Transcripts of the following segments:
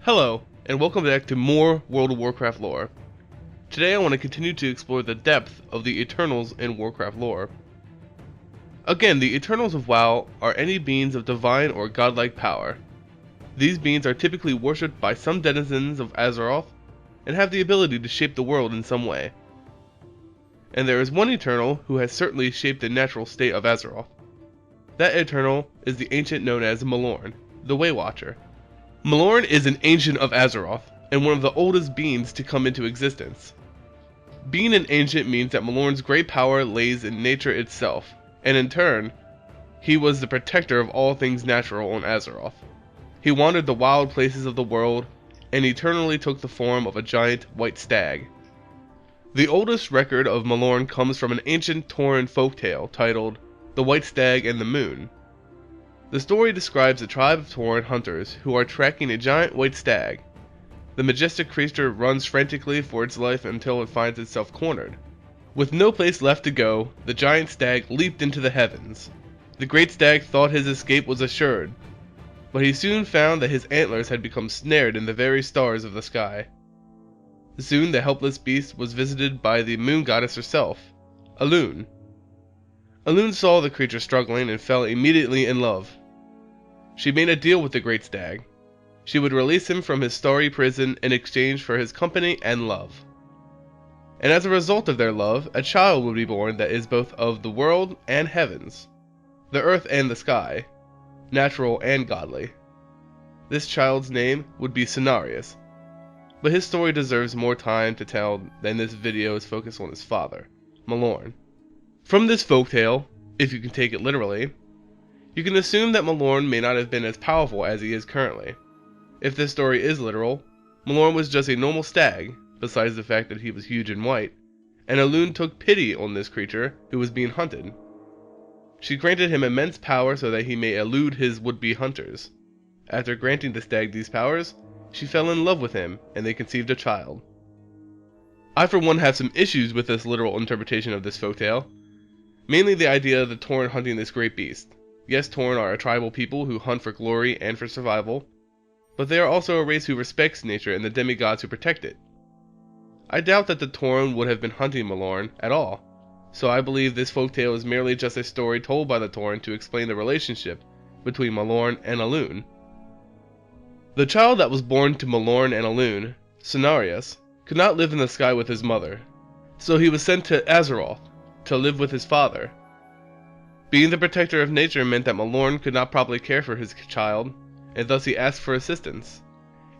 Hello, and welcome back to more World of Warcraft lore. Today I want to continue to explore the depth of the Eternals in Warcraft lore. Again, the Eternals of WoW are any beings of divine or godlike power. These beings are typically worshipped by some denizens of Azeroth, and have the ability to shape the world in some way. And there is one Eternal who has certainly shaped the natural state of Azeroth. That Eternal is the ancient known as Malorne, the Way Watcher. Malorne is an ancient of Azeroth, and one of the oldest beings to come into existence. Being an ancient means that Malorne's great power lays in nature itself, and in turn, he was the protector of all things natural on Azeroth. He wandered the wild places of the world, and eternally took the form of a giant white stag. The oldest record of Malorne comes from an ancient Tauren folktale titled The White Stag and the Moon. The story describes a tribe of Tauren hunters who are tracking a giant white stag. The majestic creature runs frantically for its life until it finds itself cornered. With no place left to go, the giant stag leaped into the heavens. The great stag thought his escape was assured, but he soon found that his antlers had become snared in the very stars of the sky. Soon the helpless beast was visited by the moon goddess herself, Alune. Alune saw the creature struggling and fell immediately in love. She made a deal with the great stag. She would release him from his starry prison in exchange for his company and love. And as a result of their love, a child would be born that is both of the world and heavens, the earth and the sky, natural and godly. This child's name would be Cenarius, but his story deserves more time to tell than this video is focused on his father, Malorne. From this folktale, if you can take it literally, you can assume that Malorne may not have been as powerful as he is currently. If this story is literal, Malorne was just a normal stag, besides the fact that he was huge and white, and Alune took pity on this creature who was being hunted. She granted him immense power so that he may elude his would-be hunters. After granting the stag these powers, she fell in love with him, and they conceived a child. I for one have some issues with this literal interpretation of this folktale. Mainly the idea of the Tauren hunting this great beast. Yes, Tauren are a tribal people who hunt for glory and for survival, but they are also a race who respects nature and the demigods who protect it. I doubt that the Tauren would have been hunting Malorne at all, so I believe this folktale is merely just a story told by the Tauren to explain the relationship between Malorne and Alune. The child that was born to Malorne and Alune, Cenarius, could not live in the sky with his mother, so he was sent to Azeroth to live with his father. Being the protector of nature meant that Malorne could not properly care for his child, and thus he asked for assistance.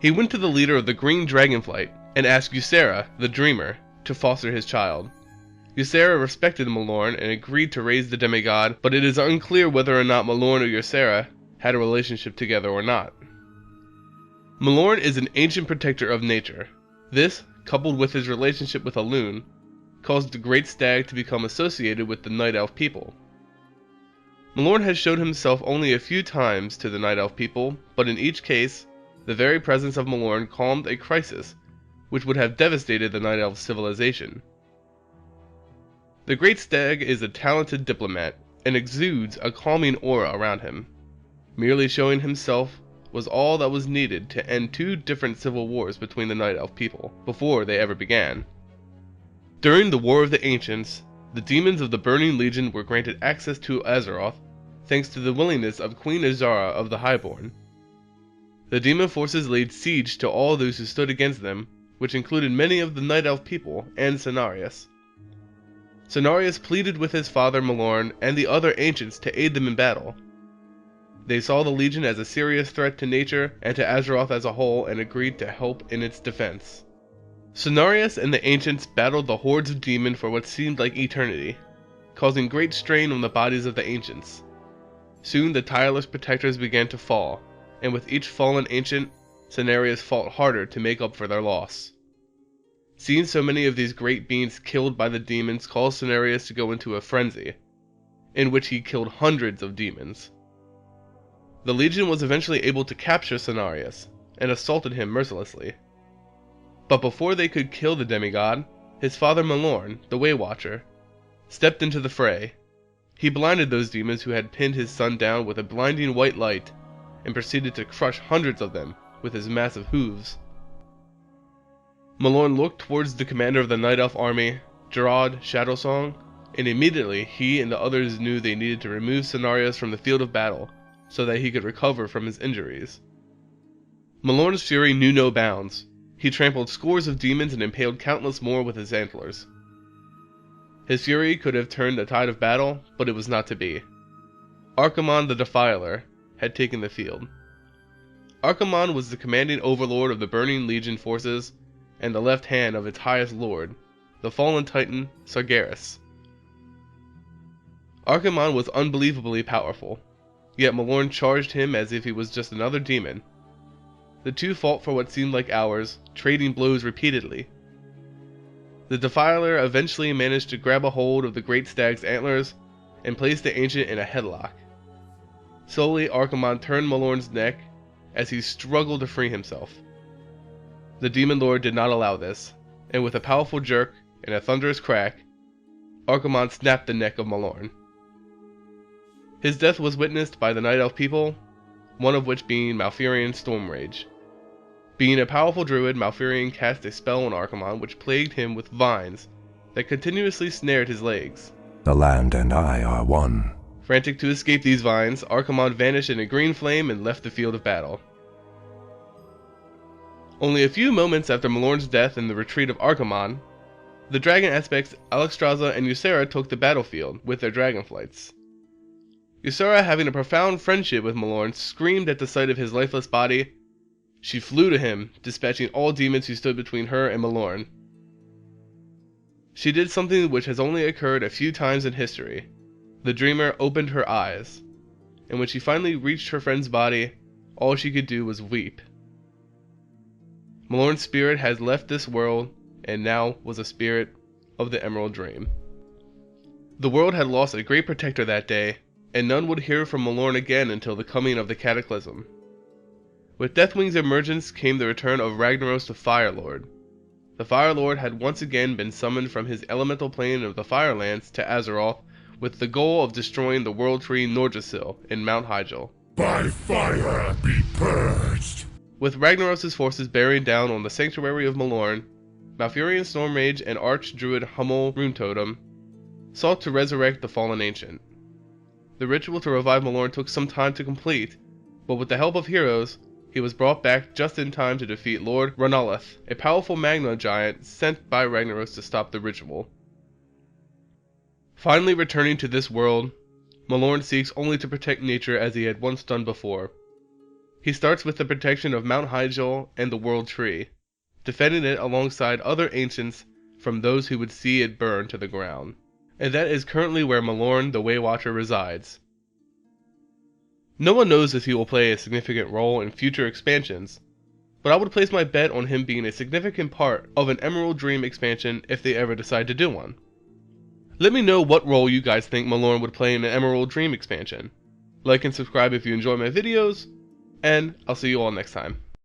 He went to the leader of the Green Dragonflight and asked Ysera, the Dreamer, to foster his child. Ysera respected Malorne and agreed to raise the demigod, but it is unclear whether or not Malorne or Ysera had a relationship together or not. Malorne is an ancient protector of nature. This, coupled with his relationship with Alune, caused the great stag to become associated with the Night Elf people. Milord has showed himself only a few times to the Night Elf people, but in each case, the very presence of Malorne calmed a crisis which would have devastated the Night Elf civilization. The Great Stag is a talented diplomat and exudes a calming aura around him. Merely showing himself was all that was needed to end two different civil wars between the Night Elf people, before they ever began. During the War of the Ancients, the demons of the Burning Legion were granted access to Azeroth thanks to the willingness of Queen Azara of the Highborn. The demon forces laid siege to all those who stood against them, which included many of the Night Elf people and Cenarius. Cenarius pleaded with his father Malorne and the other ancients to aid them in battle. They saw the Legion as a serious threat to nature and to Azeroth as a whole and agreed to help in its defense. Cenarius and the ancients battled the hordes of demons for what seemed like eternity, causing great strain on the bodies of the ancients. Soon the tireless protectors began to fall, and with each fallen ancient, Cenarius fought harder to make up for their loss. Seeing so many of these great beings killed by the demons caused Cenarius to go into a frenzy, in which he killed hundreds of demons. The Legion was eventually able to capture Cenarius, and assaulted him mercilessly. But before they could kill the demigod, his father Malorne, the Way Watcher, stepped into the fray. He blinded those demons who had pinned his son down with a blinding white light, and proceeded to crush hundreds of them with his massive hooves. Malorne looked towards the commander of the Night Elf army, Gerard Shadowsong, and immediately he and the others knew they needed to remove Cenarius from the field of battle so that he could recover from his injuries. Malorne's fury knew no bounds. He trampled scores of demons and impaled countless more with his antlers. His fury could have turned the tide of battle, but it was not to be. Archimonde the Defiler had taken the field. Archimonde was the commanding overlord of the Burning Legion forces and the left hand of its highest lord, the fallen titan Sargeras. Archimonde was unbelievably powerful, yet Malorne charged him as if he was just another demon. The two fought for what seemed like hours, trading blows repeatedly. The Defiler eventually managed to grab a hold of the great stag's antlers and place the ancient in a headlock. Slowly, Archimonde turned Malorne's neck as he struggled to free himself. The Demon Lord did not allow this, and with a powerful jerk and a thunderous crack, Archimonde snapped the neck of Malorne. His death was witnessed by the Night Elf people, one of which being Malfurion Stormrage. Being a powerful druid, Malfurion cast a spell on Archimonde which plagued him with vines that continuously snared his legs. The land and I are one. Frantic to escape these vines, Archimonde vanished in a green flame and left the field of battle. Only a few moments after Malorne's death and the retreat of Archimonde, the dragon aspects Alexstrasza and Ysera took the battlefield with their dragonflights. Ysera, having a profound friendship with Malorne, screamed at the sight of his lifeless body. She flew to him, dispatching all demons who stood between her and Malorne. She did something which has only occurred a few times in history. The dreamer opened her eyes, and when she finally reached her friend's body, all she could do was weep. Malorne's spirit has left this world, and now was a spirit of the Emerald Dream. The world had lost a great protector that day, and none would hear from Malorne again until the coming of the Cataclysm. With Deathwing's emergence came the return of Ragnaros the Fire Lord. The Fire Lord had once again been summoned from his elemental plane of the Firelands to Azeroth with the goal of destroying the world tree Nordrassil in Mount Hyjal. By fire be purged! With Ragnaros' forces bearing down on the sanctuary of Malorne, Malfurion Stormrage and Archdruid Hummel Runetotem sought to resurrect the fallen ancient. The ritual to revive Malorne took some time to complete, but with the help of heroes, he was brought back just in time to defeat Lord Ranalith, a powerful magma giant sent by Ragnaros to stop the ritual. Finally returning to this world, Malorne seeks only to protect nature as he had once done before. He starts with the protection of Mount Hyjal and the World Tree, defending it alongside other ancients from those who would see it burn to the ground. And that is currently where Malorne the Waywatcher resides. No one knows if he will play a significant role in future expansions, but I would place my bet on him being a significant part of an Emerald Dream expansion if they ever decide to do one. Let me know what role you guys think Malorne would play in an Emerald Dream expansion. Like and subscribe if you enjoy my videos, and I'll see you all next time.